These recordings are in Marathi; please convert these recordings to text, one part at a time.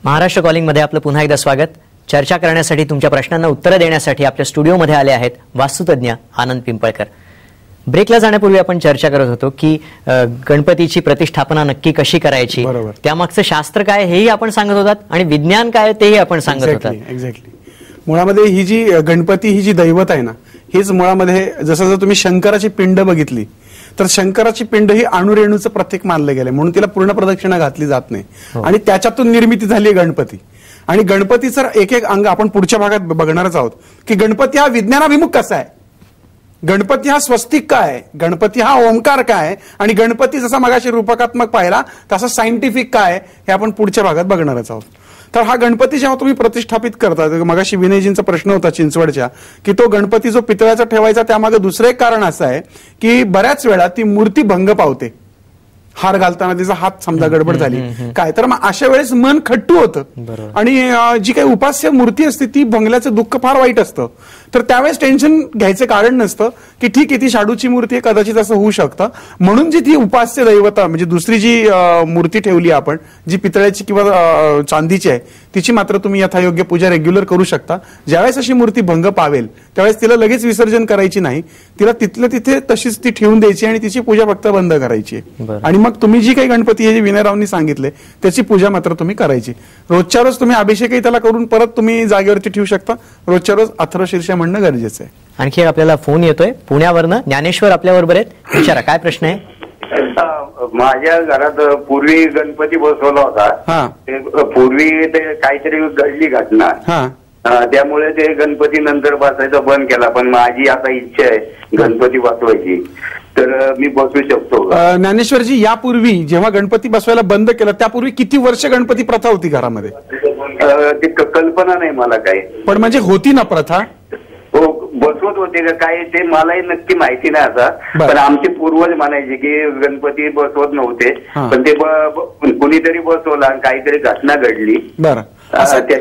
महाराष्ट्र कॉलिंग मध्ये आपलं पुन्हा एकदा स्वागत. चर्चा करण्यासाठी तुमच्या प्रश्नांना उत्तरं देण्यासाठी आपल्या स्टुडिओमध्ये आले आहेत वास्तुतज्ञ आनंद पिंपळकर. ब्रेकला जाण्यापूर्वी आपण चर्चा करत होतो की गणपतीची प्रतिष्ठापना नक्की कशी करायची, त्यामागचं शास्त्र काय हेही आपण सांगत होतात आणि विज्ञान काय तेही आपण सांगत होतात. एक्झॅक्टली. मुळामध्ये ही जी गणपती ही जी दैवत आहे ना, हीच मुळामध्ये जसं जर तुम्ही शंकराची पिंड बघितली तर शंकराची पिंड ही अणुरेणूचं प्रतीक मानलं गेलंय, म्हणून तिला पूर्ण प्रदक्षिणा घातली जात नाही. आणि त्याच्यातून निर्मिती झाली गणपती. आणि गणपतीचं एक एक अंग आपण पुढच्या भागात बघणारच आहोत की गणपती हा विज्ञानाभिमुख कसा आहे, गणपती हा स्वस्तिक काय आहे, गणपती हा ओंकार काय आहे, आणि गणपती जसा मगाशी रूपकात्मक पाहिला तसा सायंटिफिक काय आहे हे आपण पुढच्या भागात बघणारच आहोत. तर हा गणपती जेव्हा तुम्ही प्रतिष्ठापित करता, मगाशी विनयजींचा प्रश्न होता चिंचवडच्या की तो गणपती जो पितळाचा ठेवायचा, त्यामागे दुसरं एक कारण असं आहे की बऱ्याच वेळा ती मूर्ती भंग पावते. हार घालताना तिचा हात समजा गडबड झाली काय, तर मग अशा वेळेस मन खट्टू होतं आणि जी काही उपास्य मूर्ती असते ती भंगल्याचं दुःख फार वाईट असतं. तर त्यावेळेस टेन्शन घ्यायचं कारण नसतं की ठीक आहे ती शाडूची मूर्ती आहे, कदाचित असं होऊ शकतं. म्हणून जी ती उपास्य दैवता म्हणजे दुसरी जी मूर्ती ठेवली आपण, जी पितळ्याची किंवा चांदीची आहे, तिची मात्र तुम्ही यथायोग्य पूजा रेग्युलर करू शकता. ज्यावेळेस अशी मूर्ती भंग पावेल त्यावेळेस तिला लगेच विसर्जन करायची नाही, तिला तिथल्या तिथे तशीच ती ठेवून द्यायची आणि तिची पूजा फक्त बंद करायची. आणि मग तुम्ही जी काही गणपती हे जे विनयरावांनी सांगितले त्याची पूजा मात्र तुम्ही करायची. रोजच्या रोज तुम्ही अभिषेकही त्याला करून परत तुम्ही जागेवरती ठेवू शकता. रोजच्या रोज अथर्वशीर्ष म्हणणं गरजेचं आहे. आणखी आपल्याला फोन येतोय पुण्यावरनं. ज्ञानेश्वर आपल्या बरोबर आहेत, विचारा काय प्रश्न आहे. माझ्या घरात पूर्वी गणपती बसवला होता. पूर्वी ते काहीतरी घडली घटना, त्यामुळे ते गणपती नंतर बसायचं बंद केला. पण माझी आता इच्छा आहे गणपती बसवायची, तर मी बसवू शकतो. ज्ञानेश्वरजी, यापूर्वी जेव्हा गणपती बसवायला बंद केलं त्यापूर्वी किती वर्ष गणपती प्रथा होती घरामध्ये? ती कल्पना नाही मला काही. पण म्हणजे होती ना प्रथा? हो, बसवत होते का काय ते मलाही नक्की माहिती नाही आता. पण आमचे पूर्वज म्हणायचे की गणपती बसवत नव्हते, पण ते कुणीतरी बसवला आणि काहीतरी घटना घडली. बरं,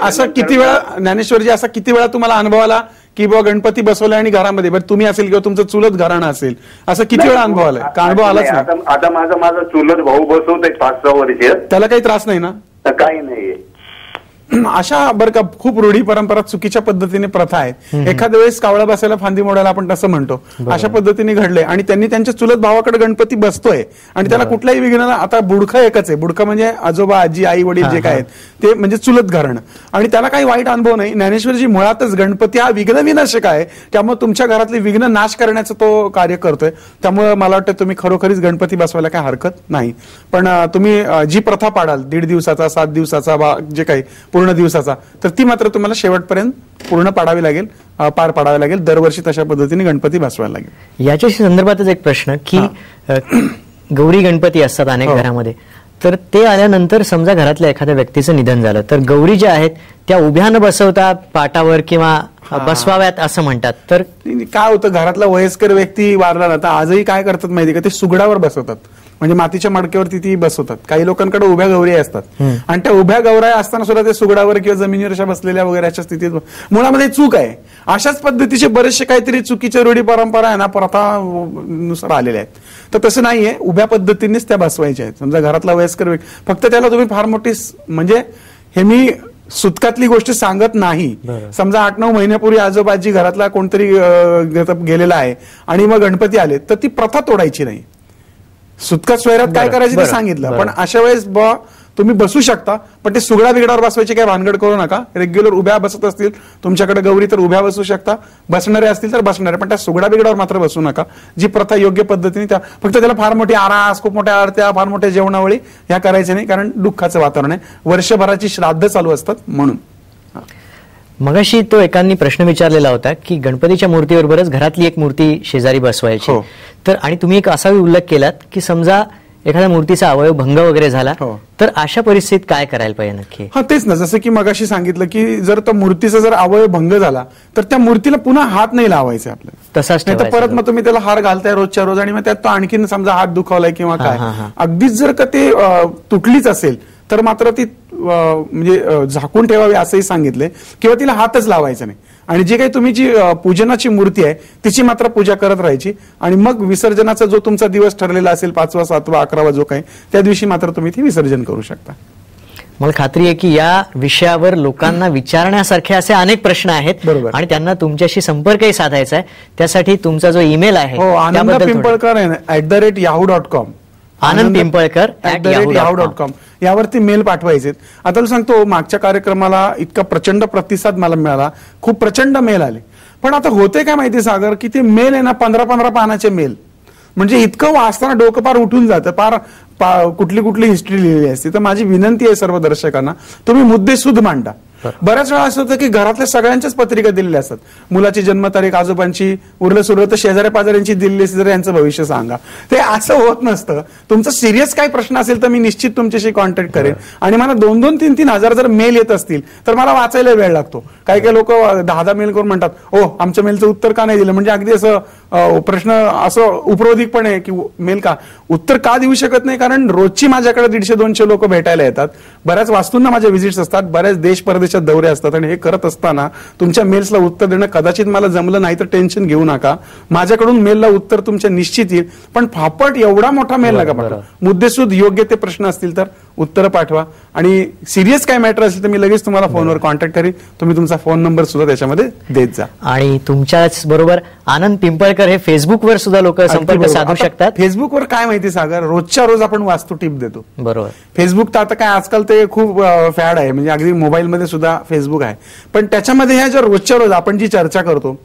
असं किती वेळा ज्ञानेश्वरजी, असा किती वेळा तुम्हाला अनुभव आला की बाबा गणपती बसवला आणि घरामध्ये, बरं तुम्ही असेल किंवा तुमचं चुलत घराणं असेल, असं किती वेळा अनुभव आलाय का? अनुभव आलाच नाही. आता माझा चुलत भाऊ बसवतोय 5-6 वर्ष. त्याला काही त्रास नाही ना? काही नाही. अशा बरं का खूप रूढी परंपरा चुकीच्या पद्धतीने प्रथा आहेत. एखाद्या वेळेस कावळा बसायला फांदी मोडायला आपण तसं म्हणतो, अशा पद्धतीने घडले. आणि त्यांनी त्यांच्या चुलत भावाकडे गणपती बसतोय आणि त्याला कुठल्याही विघ्न, आता बुडखं एकच आहे, बुडखं म्हणजे आजोबा आजी आई वडील जे काय आहेत ते म्हणजे चुलत घराणं, आणि त्याला काही वाईट अनुभव नाही. ज्ञानेश्वरजी, मुळातच गणपती हा विघ्न विनाशक आहे, त्यामुळे तुमच्या घरातले विघ्न नाश करण्याचं तो कार्य करतोय. त्यामुळे मला वाटतं तुम्ही खरोखरीच गणपती बसवायला काही हरकत नाही. पण तुम्ही जी प्रथा पाडाल 1.5 दिवसाचा 7 दिवसाचा जे काही पूर्ण दिवसाचा, तर ती मात्र तुम्हाला शेवटपर्यंत पूर्ण पाडावी लागेल, पार पाडावी लागेल. दरवर्षी तशा पद्धतीने गणपती बसवायला लागेल. याच्याशी संदर्भातच एक प्रश्न की गौरी गणपती असतात अनेक घरामध्ये, तर ते आल्यानंतर समजा घरातल्या एखाद्या व्यक्तीचं निधन झालं तर गौरी ज्या आहेत त्या उभ्या न बसवता पाटावर किंवा बसवाव्यात असं म्हणतात. तर काय होतं, घरातला वयस्कर व्यक्ती वारला ना तर आजही काय करतात माहिती का, ते सुगडावर बसवतात, म्हणजे मातीच्या मडक्यावरती ती बसवतात. काही लोकांकडे उभ्या गौरी असतात आणि त्या उभ्या गौऱ्या असताना सुद्धा ते सुगडावर किंवा जमिनीवर अशा बसलेल्या वगैरे अशा स्थितीत, मुळामध्ये चूक आहे. अशाच पद्धतीचे बरेचसे काहीतरी चुकीच्या रूढी परंपरा आहे ना, प्रथानुसार आलेल्या आहेत. तर तसं नाहीये, उभ्या पद्धतीनेच त्या बसवायच्या आहेत. समजा घरातला वयस्कर व्यक्ती, फक्त त्याला तुम्ही फार मोठी, म्हणजे हे मी सुतकातली गोष्ट सांगत नाही. समजा 8-9 महिन्यापूर्वी आजोबाजी घरातला कोणतरी गेलेला आहे आणि मग गणपती आले, तर ती प्रथा तोडायची नाही. सुतका सोयऱ्यात काय करायचं ते सांगितलं, पण अशा वेळेस तुम्ही बसू शकता, पण ते सुगडा बिगडावर बसवायचे काय भानगड करू नका. रेग्युलर उभ्या बसत असतील तुमच्याकडे गौरी तर उभ्या बसू शकता, बसणारे असतील तर बसणारे, पण त्या सुगडा बिगडावर मात्र बसू नका. जी प्रथा योग्य पद्धतीने, त्या फक्त त्याला फार मोठी आरास, खूप मोठ्या आरत्या, फार मोठ्या जेवणावळी ह्या करायच्या नाही, कारण दुःखाचं वातावरण आहे. वर्षभराची श्राद्ध चालू असतात म्हणून. मगाशी तो एकांनी प्रश्न विचारलेला होता की गणपतीच्या मूर्तीबरोबरच घरातली एक मूर्ती शेजारी बसवायची. तर आणि तुम्ही एक असा उल्लेख केलात की समजा एखाद्या मूर्तीचा अवयव भंग वगैरे झाला तर अशा परिस्थितीत काय करायला पाहिजे नक्की? तेच ना, जसं की मगाशी सांगितलं की जर त्या मूर्तीचा जर अवयव भंग झाला तर त्या मूर्तीला पुन्हा हात नाही लावायचा आपल्याला, तसाच नाही तर परत मग तुम्ही त्याला हार घालताय रोजच्या रोज आणि मग त्यात तो आणखीन समजा हात दुखावलाय किंवा काय, अगदीच जर का ते तुटलीच असेल तर मात्र ती म्हणजे झाकून ठेवावी असंही सांगितलंय, किंवा तिला हातच लावायचा नाही. आणि जी काही तुम्ही जी पूजनाची मूर्ती आहे तिची मात्र पूजा करत राहायची. आणि मग विसर्जनाचा जो तुमचा दिवस ठरलेला असेल 5वा 7वा 11वा जो काही, त्या दिवशी मात्र तुम्ही ती विसर्जन करू शकता. मला खात्री आहे की या विषयावर लोकांना विचारण्यासारखे असे अनेक प्रश्न आहेत आणि त्यांना तुमच्याशी संपर्कही साधायचा आहे. त्यासाठी तुमचा जो ईमेल आहे आनंदपिंपळकर@yahoo.com आनंदपिंपळकर@yahoo.com यावरती मेल पाठवायचे. आता सांगतो, मागच्या कार्यक्रमाला इतका प्रचंड प्रतिसाद मला मिळाला, खूप प्रचंड मेल आले. पण आता होते काय माहिती सागर, की ते मेल आहे ना 15-15 पानाचे मेल, म्हणजे इतकं वाचताना डोकं पार उठून जातं, पार कुठली हिस्ट्री लिहिलेली असते. तर माझी विनंती आहे सर्व दर्शकांना, तुम्ही मुद्देसूद मांडा. बऱ्याच वेळा असं होतं की घरातल्या सगळ्यांच्याच पत्रिका दिलेल्या असतात, मुलाची जन्मतारीख, आजोबांची, उरलं सुरलं तर शेजाऱ्या पाजाऱ्यांची दिलेली असते, तर यांचं भविष्य सांगा. ते असं होत नसतं. तुमचा सिरियस काही प्रश्न असेल तर मी निश्चित तुमच्याशी कॉन्टॅक्ट करेन. आणि मला 2-2, 3-3 हजार जर मेल येत असतील तर मला वाचायला वेळ लागतो. काही काही लोक 10-10 मेल करून म्हणतात, ओ आमच्या मेलचं उत्तर का नाही दिलं, म्हणजे अगदी असं प्रश्न असं उपरोधिकपणे की मेल का उत्तर का देऊ शकत नाही, कारण रोजची माझ्याकडे 150-200 लोक भेटायला येतात. बऱ्याच वास्तूंना माझ्या व्हिजिट्स असतात, बऱ्याच देश परदेशात दौरे असतात. आणि हे करत असताना तुमच्या मेल्सला उत्तर देणं कदाचित मला जमलं नाही तर टेन्शन घेऊ नका. माझ्याकडून मेलला उत्तर तुमच्या निश्चित येईल, पण फापट एवढा मोठा मेल नका पाठवा. मुद्देसूद योग्य ते प्रश्न असतील तर उत्तर पाठवा. आणि सिरियस काय मॅटर असेल तर मी लगेच तुम्हाला फोनवर कॉन्टॅक्ट करेन. तुम्ही तुमचा फोन नंबर सुद्धा त्याच्यामध्ये देत जा. आणि तुमच्याच बरोबर आनंद पिंपळकर हे फेसबुकवर सुद्धा लोक संपर्क साधू शकतात. फेसबुकवर काय माहिती सागर, रोजच्या रोज आपण वास्तू टिप देतो. बरोबर. फेसबुक तर आता काय आजकाल ते खूप फॅड आहे, म्हणजे अगदी मोबाईलमध्ये सुद्धा फेसबुक आहे. पण त्याच्यामध्ये ह्या ज्या रोजच्या रोज आपण जी चर्चा करतो,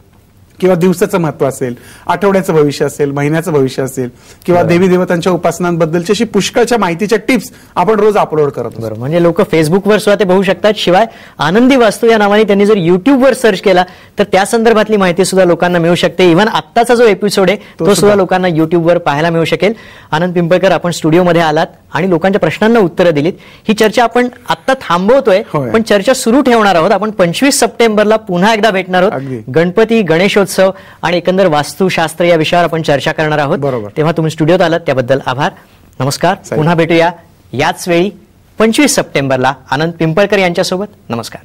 किंवा दिवसाचं महत्व असेल, आठवड्याचं भविष्य असेल, महिन्याचं भविष्य असेल, किंवा देवी देवतांच्या उपासनांबद्दलची अशी पुष्कळच्या माहितीच्या टिप्स आपण रोज अपलोड करतो. बरोबर. म्हणजे लोक फेसबुकवर सुद्धा ते बघू शकतात. शिवाय आनंदी वास्तू या नावाने त्यांनी जर युट्यूबवर सर्च केला तर त्या संदर्भातली माहिती सुद्धा लोकांना मिळू शकते. इव्हन आत्ताचा जो एपिसोड आहे तो सुद्धा लोकांना युट्यूबवर पाहायला मिळू शकेल. आनंद पिंपळकर, आपण स्टुडिओमध्ये आलात आणि लोकांच्या प्रश्नांना उत्तरं दिलीत. ही चर्चा आपण आत्ता थांबवतोय, पण चर्चा सुरू ठेवणार आहोत. आपण 25 सप्टेंबरला पुन्हा एकदा भेटणार आहोत. गणपती, गणेशोत्सव आणि एकंदर वास्तुशास्त्र या विषयावर आपण चर्चा करणार आहोत. तेव्हा तुम्ही स्टुडिओत आलात त्याबद्दल आभार. नमस्कार. पुन्हा भेटूया याच वेळी 25 सप्टेंबरला आनंद पिंपळकर यांच्यासोबत. नमस्कार.